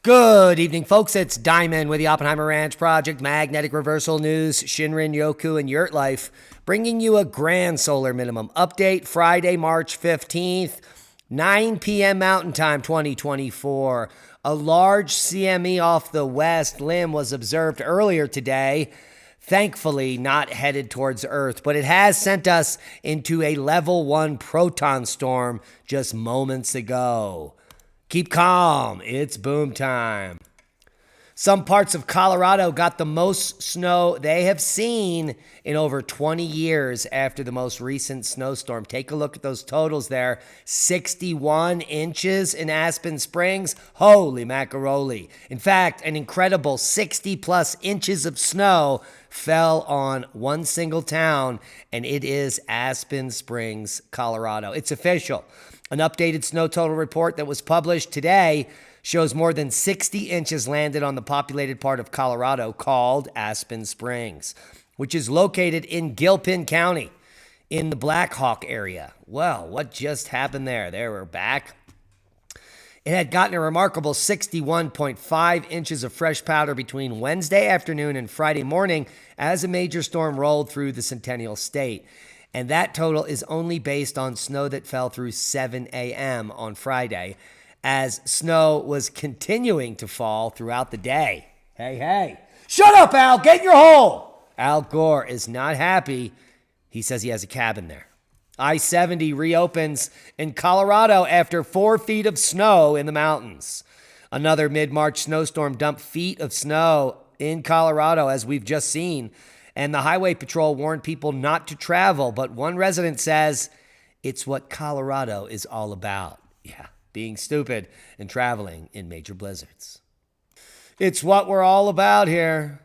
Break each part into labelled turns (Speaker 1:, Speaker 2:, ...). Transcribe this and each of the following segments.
Speaker 1: Good evening, folks. It's Diamond with the Oppenheimer Ranch Project, Magnetic Reversal News, Shinrin Yoku, and Yurt Life, bringing you a grand solar minimum update Friday, March 15th, 9 p.m. Mountain Time 2024. A large CME off the west limb was observed earlier today, thankfully not headed towards Earth, but it has sent us into a level 1 proton storm just moments ago. Keep calm, it's boom time. Some parts of Colorado got the most snow they have seen in over 20 years after the most recent snowstorm. Take a look at those totals there. 61 inches in Aspen Springs. Holy macaroni. In fact, an incredible 60 plus inches of snow fell on one single town, and it is Aspen Springs, Colorado. It's official. An updated snow total report that was published today shows more than 60 inches landed on the populated part of Colorado called Aspen Springs, which is located in Gilpin County in the Black Hawk area. Well, what just happened there? There, we're back. It had gotten a remarkable 61.5 inches of fresh powder between Wednesday afternoon and Friday morning as a major storm rolled through the Centennial State. And that total is only based on snow that fell through 7 a.m. on Friday, as snow was continuing to fall throughout the day. Hey, shut up, Al, get in your hole. Al Gore is not happy. He says he has a cabin there. I-70 reopens in Colorado after 4 feet of snow in the mountains. Another mid-March snowstorm dumped feet of snow in Colorado, as we've just seen, and the Highway Patrol warned people not to travel, but one resident says it's what Colorado is all about. Yeah, being stupid and traveling in major blizzards. It's what we're all about here.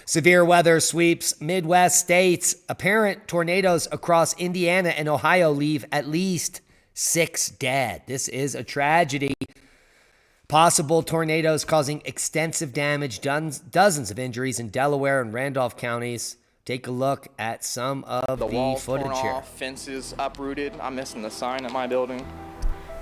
Speaker 1: Severe weather sweeps Midwest states. Apparent tornadoes across Indiana and Ohio leave at least 6 dead. This is a tragedy. Possible tornadoes causing extensive damage, dozens of injuries in Delaware and Randolph counties. Take a look at some of the
Speaker 2: walls
Speaker 1: footage
Speaker 2: torn
Speaker 1: here.
Speaker 2: off, fences uprooted. I'm missing the sign at my building.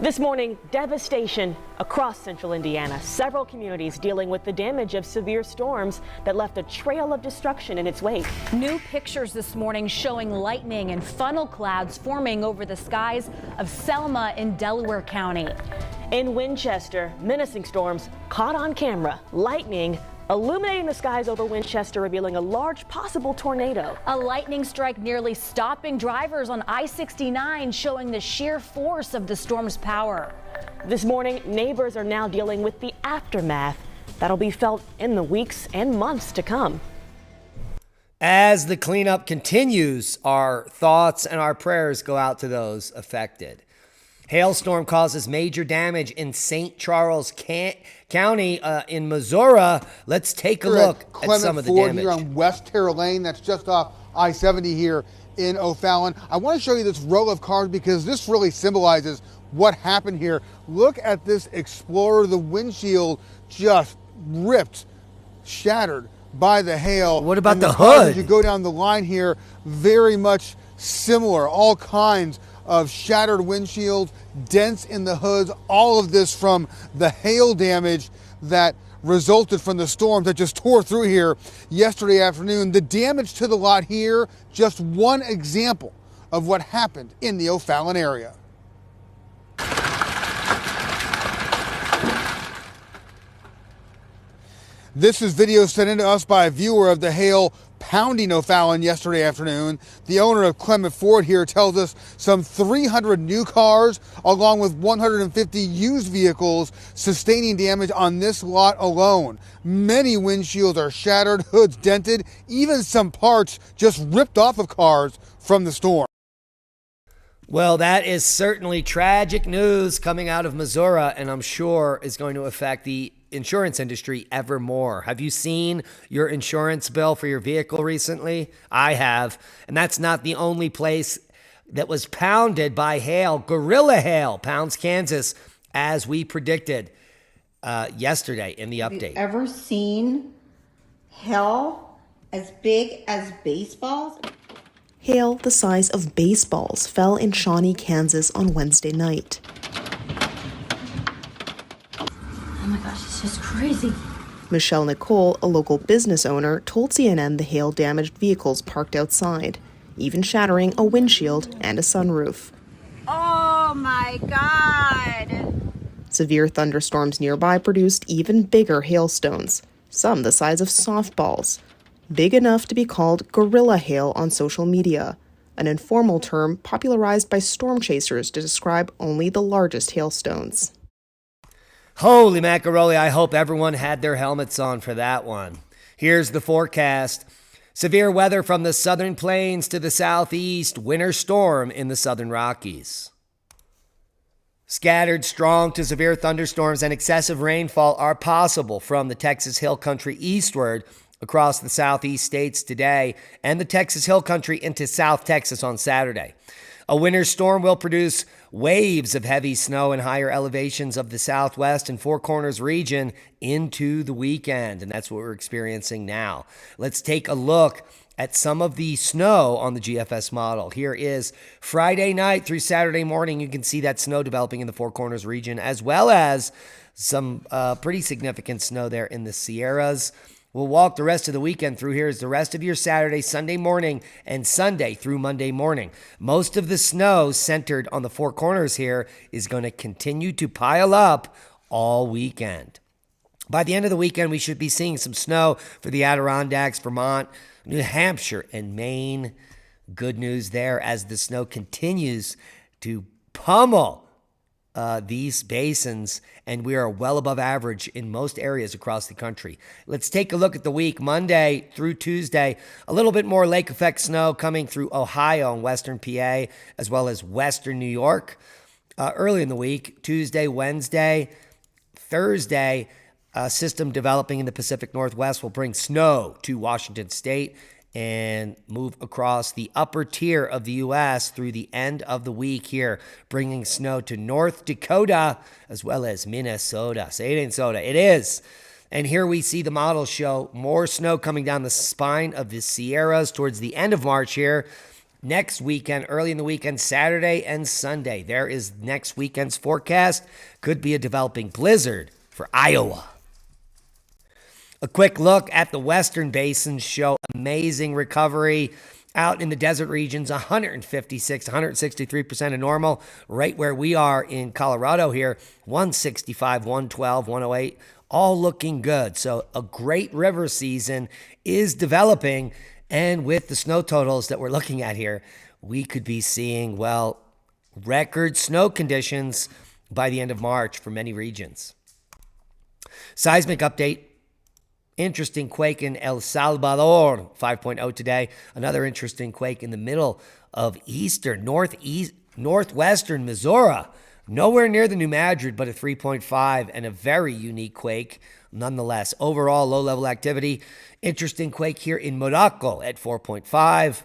Speaker 3: This morning, devastation across central Indiana. Several communities dealing with the damage of severe storms that left a trail of destruction in its wake.
Speaker 4: New pictures this morning showing lightning and funnel clouds forming over the skies of Selma in Delaware County.
Speaker 3: In Winchester, menacing storms caught on camera. Lightning illuminating the skies over Winchester, revealing a large possible tornado.
Speaker 4: A lightning strike nearly stopping drivers on I-69, showing the sheer force of the storm's power.
Speaker 3: This morning, neighbors are now dealing with the aftermath that'll be felt in the weeks and months to come.
Speaker 1: As the cleanup continues, our thoughts and our prayers go out to those affected. Hailstorm causes major damage in St. Charles County in Missouri. Let's take a look at some of the damage.
Speaker 5: Here on West Terra Lane, that's just off I-70 here in O'Fallon. I want to show you this row of cars because this really symbolizes what happened here. Look at this Explorer, the windshield just ripped, shattered by the hail.
Speaker 1: What about the
Speaker 5: hood?
Speaker 1: hood?
Speaker 5: As you go down the line here, very much similar, all kinds of shattered windshields, dents in the hoods, all of this from the hail damage that resulted from the storm that just tore through here yesterday afternoon. The damage to the lot here, just one example of what happened in the O'Fallon area. This is video sent in to us by a viewer of the hail pounding O'Fallon yesterday afternoon. The owner of Clement Ford here tells us some 300 new cars along with 150 used vehicles sustaining damage on this lot alone. Many windshields are shattered, hoods dented, even some parts just ripped off of cars from the storm.
Speaker 1: Well, that is certainly tragic news coming out of Missouri, and I'm sure is going to affect the insurance industry ever more. Have you seen your insurance bill for your vehicle recently? I have, and that's not the only place that was pounded by hail. Gorilla hail pounds Kansas, as we predicted yesterday in the update.
Speaker 6: Have you ever seen hail as big as baseballs?
Speaker 7: Hail the size of baseballs fell in Shawnee, Kansas on Wednesday night.
Speaker 8: Oh my gosh, it's just crazy.
Speaker 7: Michelle Nicole, a local business owner, told CNN the hail damaged vehicles parked outside, even shattering a windshield and a sunroof.
Speaker 8: Oh my God.
Speaker 7: Severe thunderstorms nearby produced even bigger hailstones, some the size of softballs, big enough to be called gorilla hail on social media, an informal term popularized by storm chasers to describe only the largest hailstones.
Speaker 1: Holy macaroni, I hope everyone had their helmets on for that one. Here's the forecast. Severe weather from the southern plains to the southeast, winter storm in the southern Rockies. Scattered strong to severe thunderstorms and excessive rainfall are possible from the Texas Hill Country eastward across the southeast states today and the Texas Hill Country into South Texas on Saturday. A winter storm will produce waves of heavy snow in higher elevations of the Southwest and Four Corners region into the weekend, and that's what we're experiencing now. Let's take a look at some of the snow on the GFS model. Here is Friday night through Saturday morning. You can see that snow developing in the Four Corners region, as well as some pretty significant snow there in the Sierras. We'll walk the rest of the weekend through. Here's the rest of your Saturday, Sunday morning, and Sunday through Monday morning. Most of the snow centered on the Four Corners here is going to continue to pile up all weekend. By the end of the weekend, we should be seeing some snow for the Adirondacks, Vermont, New Hampshire, and Maine. Good news there as the snow continues to pummel these basins, and we are well above average in most areas across the country. Let's take a look at the week. Monday through Tuesday, a little bit more lake effect snow coming through Ohio and western PA, as well as western New York. Early in the week, Tuesday, Wednesday, Thursday, a system developing in the Pacific Northwest will bring snow to Washington State and move across the upper tier of the U.S. through the end of the week here, bringing snow to North Dakota as well as Minnesota. Say it ain't soda. It is. And here we see the models show more snow coming down the spine of the Sierras towards the end of March here. Next weekend, early in the weekend, Saturday and Sunday. There is next weekend's forecast. Could be a developing blizzard for Iowa. A quick look at the western basins show amazing recovery out in the desert regions, 156, 163% of normal, right where we are in Colorado here, 165, 112, 108, all looking good. So a great river season is developing, and with the snow totals that we're looking at here, we could be seeing, well, record snow conditions by the end of March for many regions. Seismic update. Interesting quake in El Salvador, 5.0 today. Another interesting quake in the middle of northwestern Missouri. Nowhere near the New Madrid, but a 3.5 and a very unique quake nonetheless. Overall, low-level activity. Interesting quake here in Morocco at 4.5.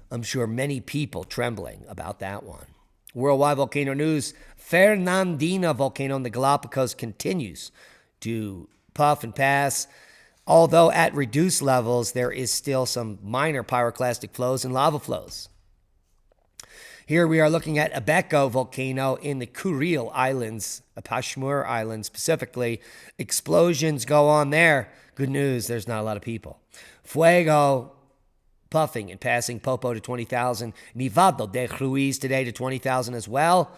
Speaker 1: I'm sure many people trembling about that one. Worldwide volcano news. Fernandina volcano in the Galapagos continues to puff and pass. Although at reduced levels, there is still some minor pyroclastic flows and lava flows. Here we are looking at Abeco volcano in the Kuril Islands, Pashmur Island specifically. Explosions go on there. Good news, there's not a lot of people. Fuego puffing and passing Popo to 20,000. Nevado de Ruiz today to 20,000 as well.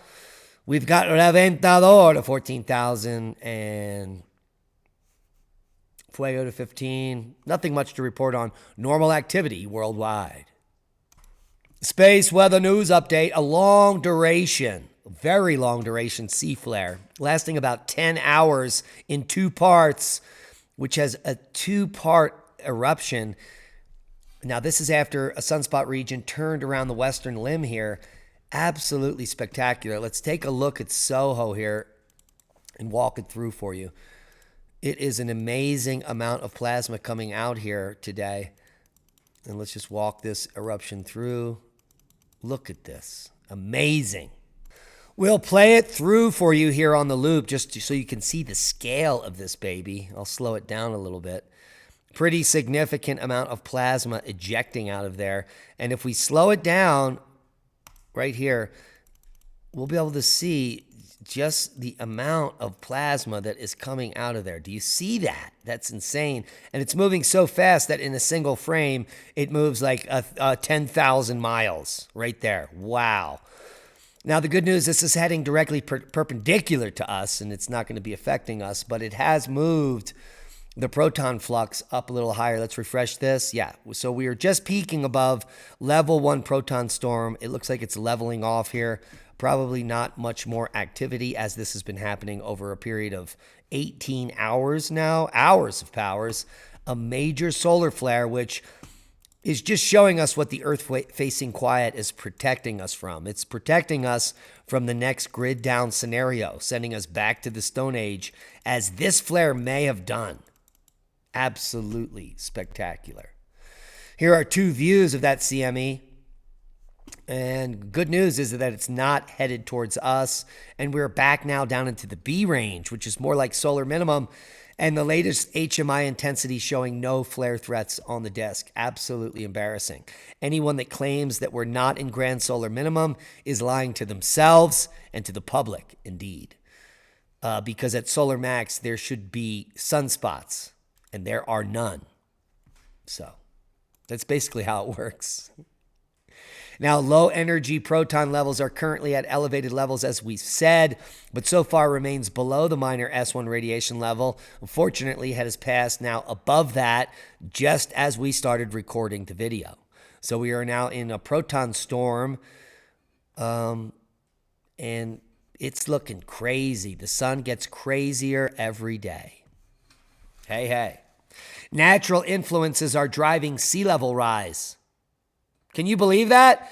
Speaker 1: We've got Reventador to 14,000 and Fuego to 15. Nothing much to report on. Normal activity worldwide. Space weather news update. A long duration, very long duration sea flare lasting about 10 hours in two parts, which has a two-part eruption. Now, this is after a sunspot region turned around the western limb here. Absolutely spectacular. Let's take a look at Soho here and walk it through for you. It is an amazing amount of plasma coming out here today. And let's just walk this eruption through. Look at this. Amazing. We'll play it through for you here on the loop just so you can see the scale of this baby. I'll slow it down a little bit. Pretty significant amount of plasma ejecting out of there. And if we slow it down right here, we'll be able to see just the amount of plasma that is coming out of there. Do you see that? That's insane. And it's moving so fast that in a single frame, it moves like 10,000 miles right there. Wow. Now, the good news, this is heading directly perpendicular to us, and it's not going to be affecting us, but it has moved the proton flux up a little higher. Let's refresh this. Yeah, so we are just peaking above level 1 proton storm. It looks like it's leveling off here. Probably not much more activity as this has been happening over a period of 18 hours now. Hours of powers. A major solar flare, which is just showing us what the Earth-facing quiet is protecting us from. It's protecting us from the next grid down scenario, sending us back to the Stone Age, as this flare may have done. Absolutely spectacular. Here are two views of that CME. And good news is that it's not headed towards us. And we're back now down into the B range, which is more like solar minimum. And the latest HMI intensity showing no flare threats on the disk. Absolutely embarrassing. Anyone that claims that we're not in grand solar minimum is lying to themselves and to the public, indeed. Because at solar max, there should be sunspots. And there are none. So that's basically how it works. Now, low energy proton levels are currently at elevated levels, as we said, but so far remains below the minor S1 radiation level. Unfortunately, it has passed now above that just as we started recording the video. So we are now in a proton storm, and it's looking crazy. The sun gets crazier every day. Hey, hey. Natural influences are driving sea level rise. Can you believe that?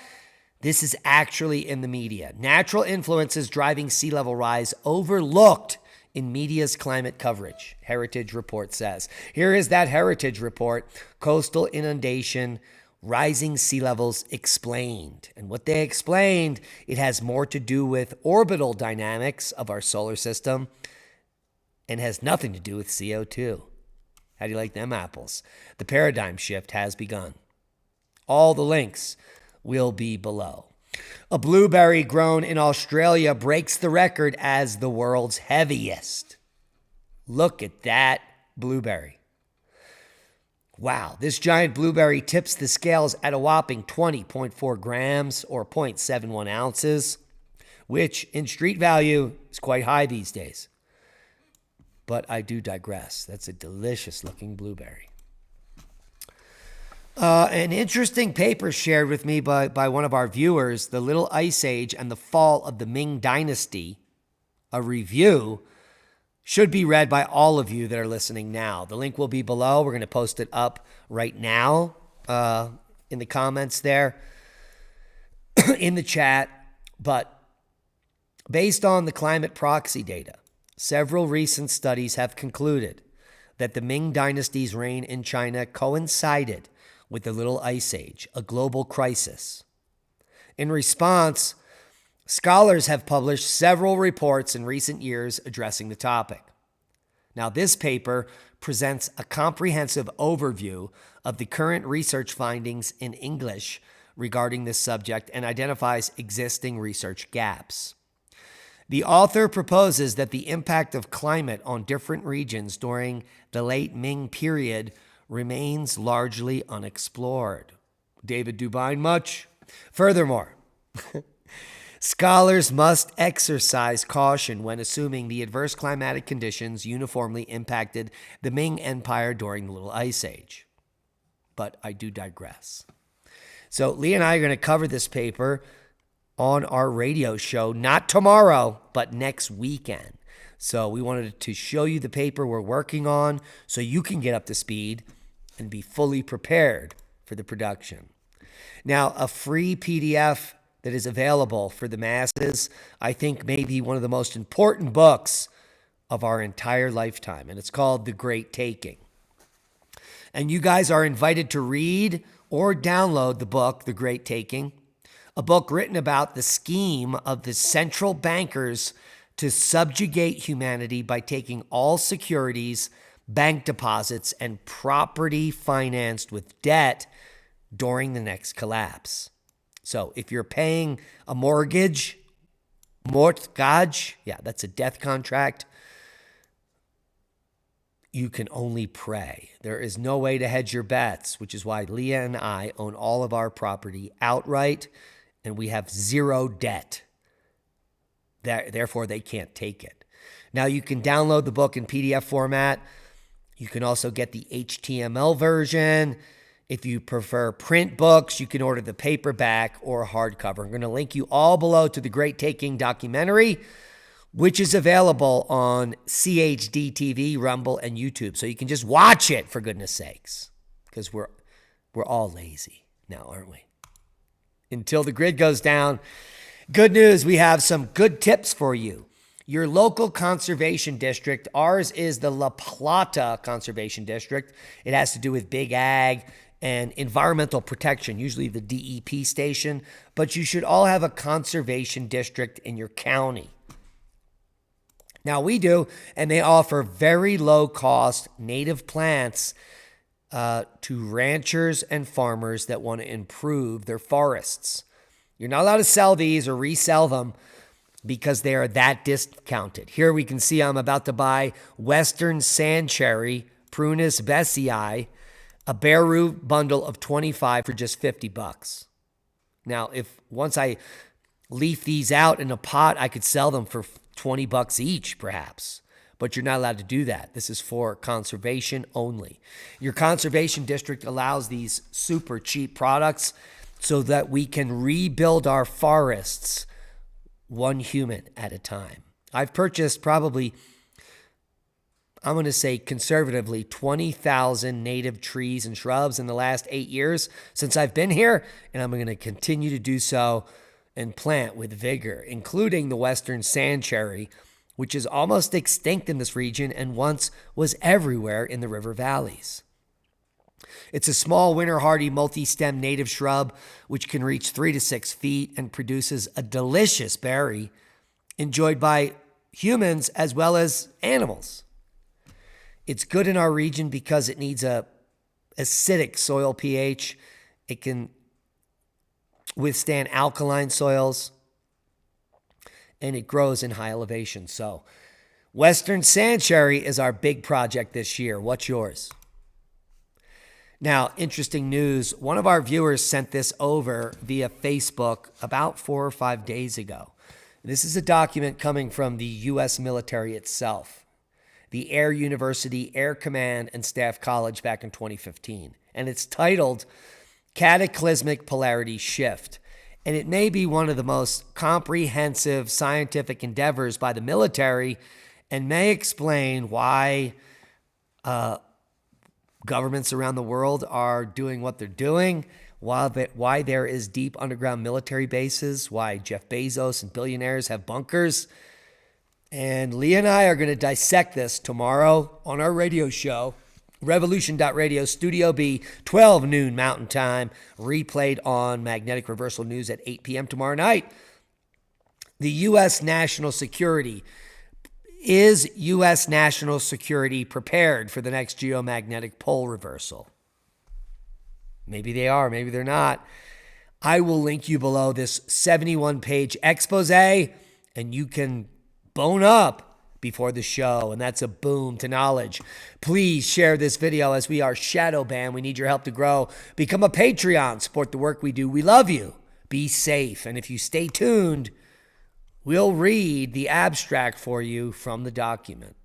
Speaker 1: This is actually in the media. Natural influences driving sea level rise overlooked in media's climate coverage, Heritage Report says. Here is that Heritage Report, Coastal Inundation, Rising Sea Levels Explained. And what they explained, it has more to do with orbital dynamics of our solar system and has nothing to do with CO2. How do you like them apples? The paradigm shift has begun. All the links will be below. A blueberry grown in Australia breaks the record as the world's heaviest. Look at that blueberry. Wow, this giant blueberry tips the scales at a whopping 20.4 grams or 0.71 ounces, which in street value is quite high these days. But I do digress. That's a delicious looking blueberry. An interesting paper shared with me by one of our viewers, The Little Ice Age and the Fall of the Ming Dynasty, a review, should be read by all of you that are listening now. The link will be below. We're going to post it up right now in the comments there, in the chat. But based on the climate proxy data, several recent studies have concluded that the Ming Dynasty's reign in China coincided with the Little Ice Age, a global crisis. In response, scholars have published several reports in recent years addressing the topic. Now, this paper presents a comprehensive overview of the current research findings in English regarding this subject and identifies existing research gaps. The author proposes that the impact of climate on different regions during the late Ming period remains largely unexplored. David Dubine, much? Furthermore, scholars must exercise caution when assuming the adverse climatic conditions uniformly impacted the Ming Empire during the Little Ice Age. But I do digress. So Lee and I are going to cover this paper on our radio show, not tomorrow, but next weekend. So we wanted to show you the paper we're working on so you can get up to speed and be fully prepared for the production. Now, a free PDF that is available for the masses, I think may be one of the most important books of our entire lifetime, and it's called The Great Taking. And you guys are invited to read or download the book, The Great Taking, a book written about the scheme of the central bankers to subjugate humanity by taking all securities, bank deposits, and property financed with debt during the next collapse. So if you're paying a mortgage Mortgage, yeah, that's a death contract. You can only pray. There is no way to hedge your bets, which is why Leah and I own all of our property outright, and we have zero debt. Therefore, they can't take it. Now, you can download the book in PDF format. You can also get the HTML version. If you prefer print books, you can order the paperback or hardcover. I'm going to link you all below to the Great Taking documentary, which is available on CHD TV, Rumble, and YouTube. So you can just watch it, for goodness sakes, because we're all lazy now, aren't we? Until the grid goes down. Good news, we have some good tips for you. Your local conservation district, ours is the La Plata Conservation District. It has to do with big ag and environmental protection, usually the DEP station, but you should all have a conservation district in your county. Now we do, and they offer very low-cost native plants to ranchers and farmers that want to improve their forests. You're not allowed to sell these or resell them because they are that discounted. Here we can see I'm about to buy Western Sand Cherry, Prunus besseyi, a bare root bundle of 25 for just $50. Now, if once I leaf these out in a pot, I could sell them for $20 each, perhaps. But you're not allowed to do that. This is for conservation only. Your conservation district allows these super cheap products so that we can rebuild our forests one human at a time. I've purchased probably, I'm going to say conservatively, 20,000 native trees and shrubs in the last 8 years since I've been here, and I'm going to continue to do so and plant with vigor, including the Western Sand Cherry, which is almost extinct in this region and once was everywhere in the river valleys. It's a small winter-hardy multi-stem native shrub which can reach 3 to 6 feet and produces a delicious berry enjoyed by humans as well as animals. It's good in our region because it needs a acidic soil pH. It can withstand alkaline soils, and it grows in high elevation. So Western Sand Cherry is our big project this year. What's yours? Now, interesting news. One of our viewers sent this over via Facebook about 4 or 5 days ago. This is a document coming from the U.S. military itself, the Air University Air Command and Staff College back in 2015. And it's titled Cataclysmic Polarity Shift. And it may be one of the most comprehensive scientific endeavors by the military and may explain why governments around the world are doing what they're doing, why there is deep underground military bases, why Jeff Bezos and billionaires have bunkers. And Leah and I are going to dissect this tomorrow on our radio show, Revolution.Radio, Studio B, 12 noon Mountain Time, replayed on Magnetic Reversal News at 8 p.m. tomorrow night. The U.S. national security. Is U.S. national security prepared for the next geomagnetic pole reversal? Maybe they are, maybe they're not. I will link you below this 71-page expose, and you can bone up before the show, and that's a boom to knowledge. Please share this video as we are shadow banned. We need your help to grow. Become a Patreon. Support the work we do. We love you. Be safe. And if you stay tuned, we'll read the abstract for you from the document.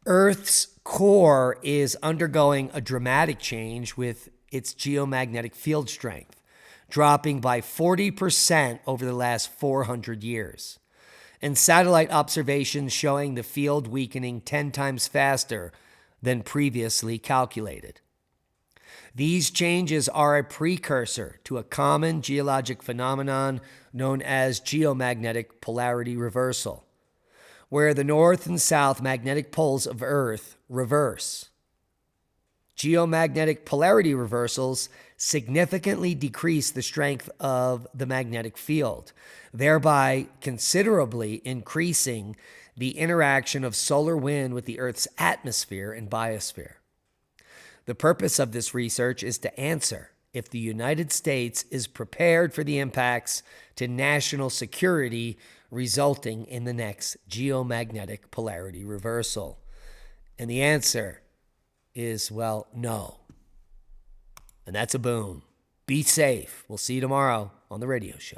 Speaker 1: Earth's core is undergoing a dramatic change with its geomagnetic field strength, dropping by 40% over the last 400 years, and satellite observations showing the field weakening 10 times faster than previously calculated. These changes are a precursor to a common geologic phenomenon known as geomagnetic polarity reversal, where the north and south magnetic poles of Earth reverse. Geomagnetic polarity reversals significantly decrease the strength of the magnetic field, thereby considerably increasing the interaction of solar wind with the Earth's atmosphere and biosphere. The purpose of this research is to answer if the United States is prepared for the impacts to national security resulting in the next geomagnetic polarity reversal. And the answer is, well, no. And that's a boom. Be safe. We'll see you tomorrow on the radio show.